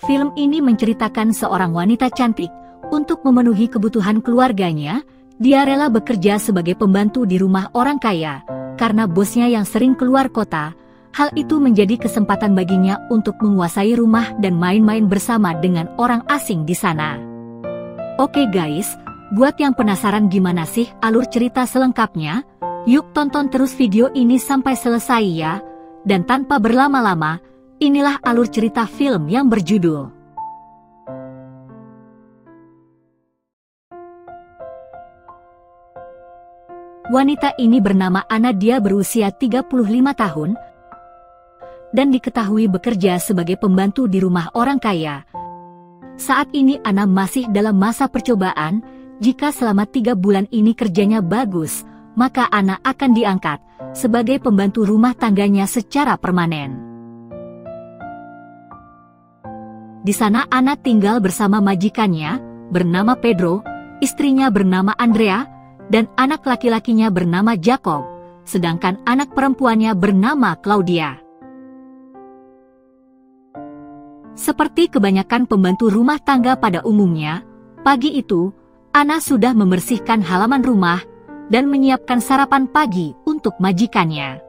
Film ini menceritakan seorang wanita cantik. Untuk memenuhi kebutuhan keluarganya, dia rela bekerja sebagai pembantu di rumah orang kaya. Karena bosnya yang sering keluar kota, hal itu menjadi kesempatan baginya untuk menguasai rumah dan main-main bersama dengan orang asing di sana. Oke guys, buat yang penasaran gimana sih alur cerita selengkapnya, yuk tonton terus video ini sampai selesai ya. Dan tanpa berlama-lama, inilah alur cerita film yang berjudul Wanita ini bernama Anna, dia berusia 35 tahun dan diketahui bekerja sebagai pembantu di rumah orang kaya. Saat ini Anna masih dalam masa percobaan. Jika selama 3 bulan ini kerjanya bagus, maka Anna akan diangkat sebagai pembantu rumah tangganya secara permanen. Di sana Anna tinggal bersama majikannya bernama Pedro, istrinya bernama Andrea, dan anak laki-lakinya bernama Jacob, sedangkan anak perempuannya bernama Claudia. Seperti kebanyakan pembantu rumah tangga pada umumnya, pagi itu, Anna sudah membersihkan halaman rumah dan menyiapkan sarapan pagi untuk majikannya.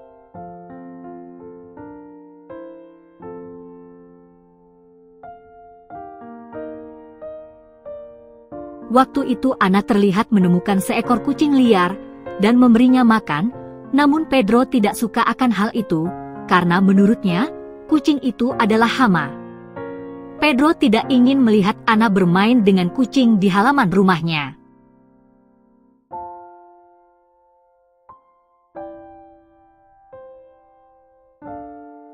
Waktu itu Anna terlihat menemukan seekor kucing liar dan memberinya makan, namun Pedro tidak suka akan hal itu, karena menurutnya, kucing itu adalah hama. Pedro tidak ingin melihat Anna bermain dengan kucing di halaman rumahnya.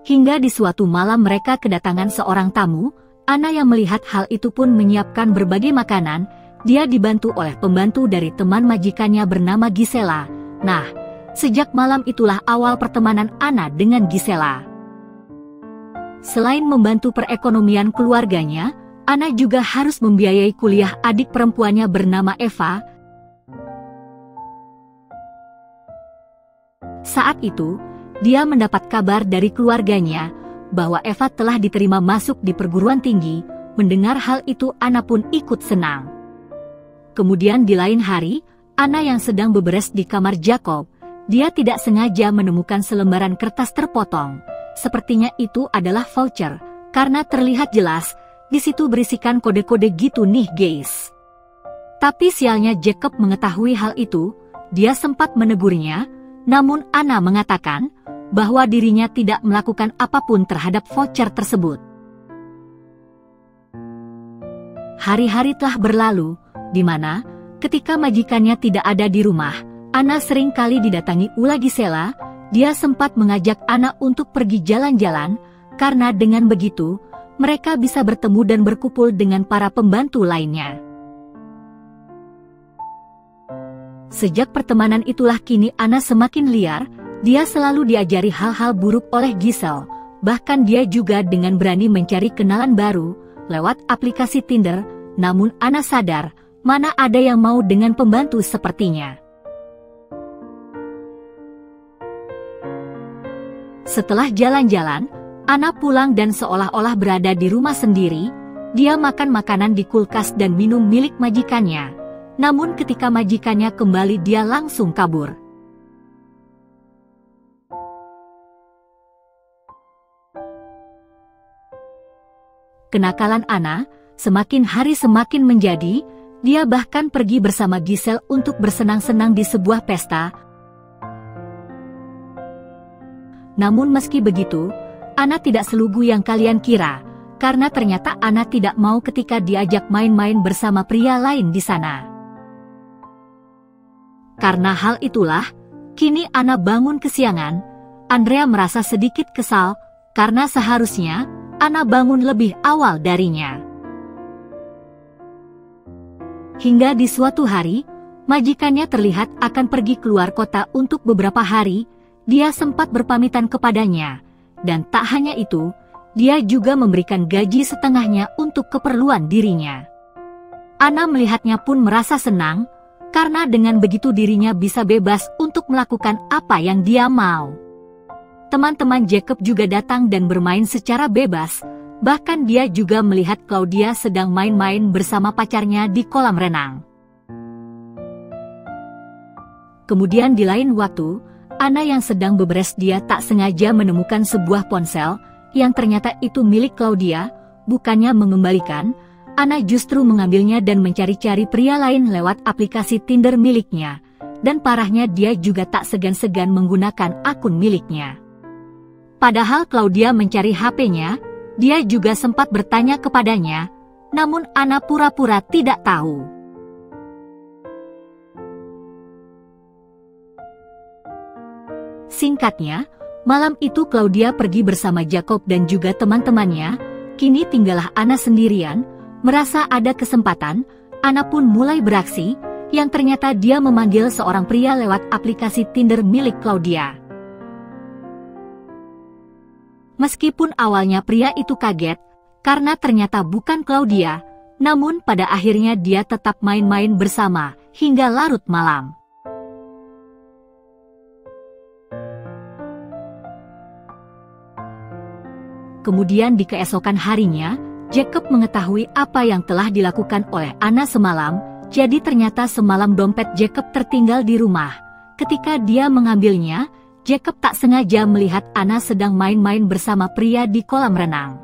Hingga di suatu malam mereka kedatangan seorang tamu. Anna yang melihat hal itu pun menyiapkan berbagai makanan. Dia dibantu oleh pembantu dari teman majikannya bernama Gisela. Nah, sejak malam itulah awal pertemanan Anna dengan Gisela. Selain membantu perekonomian keluarganya, Anna juga harus membiayai kuliah adik perempuannya bernama Eva. Saat itu, dia mendapat kabar dari keluarganya bahwa Eva telah diterima masuk di perguruan tinggi. Mendengar hal itu Anna pun ikut senang. Kemudian di lain hari, Anna yang sedang beberes di kamar Jacob, dia tidak sengaja menemukan selembaran kertas terpotong. Sepertinya itu adalah voucher, karena terlihat jelas, di situ berisikan kode-kode gitu nih guys. Tapi sialnya Jacob mengetahui hal itu, dia sempat menegurnya, namun Anna mengatakan bahwa dirinya tidak melakukan apapun terhadap voucher tersebut. Hari-hari telah berlalu, di mana, ketika majikannya tidak ada di rumah, Anna sering kali didatangi ulah Gisela. Dia sempat mengajak Anna untuk pergi jalan-jalan, karena dengan begitu, mereka bisa bertemu dan berkumpul dengan para pembantu lainnya. Sejak pertemanan itulah kini Anna semakin liar. Dia selalu diajari hal-hal buruk oleh Giselle. Bahkan dia juga dengan berani mencari kenalan baru, lewat aplikasi Tinder. Namun Anna sadar, mana ada yang mau dengan pembantu sepertinya. Setelah jalan-jalan, Anna pulang dan seolah-olah berada di rumah sendiri. Dia makan makanan di kulkas dan minum milik majikannya. Namun ketika majikannya kembali dia langsung kabur. Kenakalan Anna semakin hari semakin menjadi. Dia bahkan pergi bersama Giselle untuk bersenang-senang di sebuah pesta. Namun meski begitu, Anna tidak selugu yang kalian kira, karena ternyata Anna tidak mau ketika diajak main-main bersama pria lain di sana. Karena hal itulah, kini Anna bangun kesiangan. Andrea merasa sedikit kesal, karena seharusnya Anna bangun lebih awal darinya. Hingga di suatu hari, majikannya terlihat akan pergi keluar kota untuk beberapa hari. Dia sempat berpamitan kepadanya, dan tak hanya itu, dia juga memberikan gaji setengahnya untuk keperluan dirinya. Anna melihatnya pun merasa senang, karena dengan begitu dirinya bisa bebas untuk melakukan apa yang dia mau. Teman-teman Jacob juga datang dan bermain secara bebas, Bahkan dia juga melihat Claudia sedang main-main bersama pacarnya di kolam renang. Kemudian di lain waktu, Anna yang sedang beberes dia tak sengaja menemukan sebuah ponsel yang ternyata itu milik Claudia. Bukannya mengembalikan, Anna justru mengambilnya dan mencari-cari pria lain lewat aplikasi Tinder miliknya. Dan parahnya dia juga tak segan-segan menggunakan akun miliknya. Padahal Claudia mencari HP-nya, dia juga sempat bertanya kepadanya, namun Anna pura-pura tidak tahu. Singkatnya, malam itu Claudia pergi bersama Jacob dan juga teman-temannya. Kini tinggallah Anna sendirian. Merasa ada kesempatan, Anna pun mulai beraksi, yang ternyata dia memanggil seorang pria lewat aplikasi Tinder milik Claudia. Meskipun awalnya pria itu kaget, karena ternyata bukan Claudia, namun pada akhirnya dia tetap main-main bersama, hingga larut malam. Kemudian di keesokan harinya, Jacob mengetahui apa yang telah dilakukan oleh Anna semalam. Jadi ternyata semalam dompet Jacob tertinggal di rumah. Ketika dia mengambilnya, Jacob tak sengaja melihat Anna sedang main-main bersama pria di kolam renang.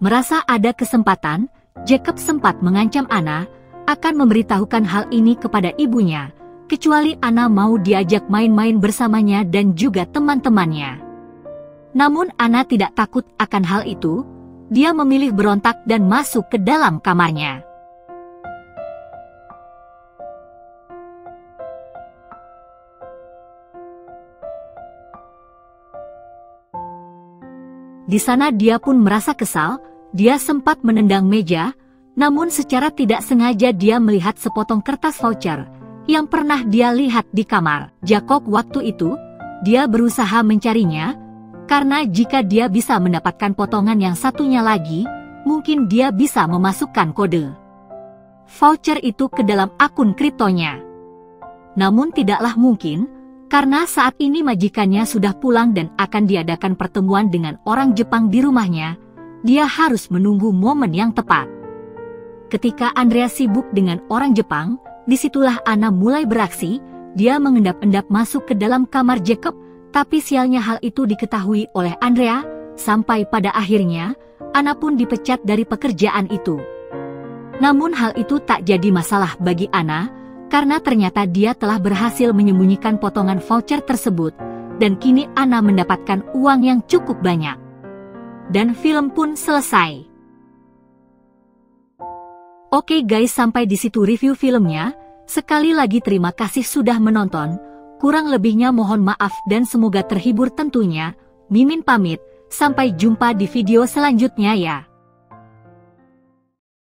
Merasa ada kesempatan, Jacob sempat mengancam Anna akan memberitahukan hal ini kepada ibunya, kecuali Anna mau diajak main-main bersamanya dan juga teman-temannya. Namun Anna tidak takut akan hal itu. Dia memilih berontak dan masuk ke dalam kamarnya. Di sana dia pun merasa kesal. Dia sempat menendang meja, namun secara tidak sengaja dia melihat sepotong kertas voucher yang pernah dia lihat di kamar Jacob waktu itu. Dia berusaha mencarinya, karena jika dia bisa mendapatkan potongan yang satunya lagi, mungkin dia bisa memasukkan kode voucher itu ke dalam akun kriptonya. Namun tidaklah mungkin, karena saat ini majikannya sudah pulang dan akan diadakan pertemuan dengan orang Jepang di rumahnya. Dia harus menunggu momen yang tepat. Ketika Andrea sibuk dengan orang Jepang, disitulah Anna mulai beraksi. Dia mengendap-endap masuk ke dalam kamar Jacob, tapi sialnya hal itu diketahui oleh Andrea. Sampai pada akhirnya, Anna pun dipecat dari pekerjaan itu. Namun hal itu tak jadi masalah bagi Anna, karena ternyata dia telah berhasil menyembunyikan potongan voucher tersebut, dan kini Anna mendapatkan uang yang cukup banyak. Dan film pun selesai. Oke guys, sampai di situ review filmnya. Sekali lagi terima kasih sudah menonton. Kurang lebihnya mohon maaf dan semoga terhibur tentunya. Mimin pamit, sampai jumpa di video selanjutnya ya.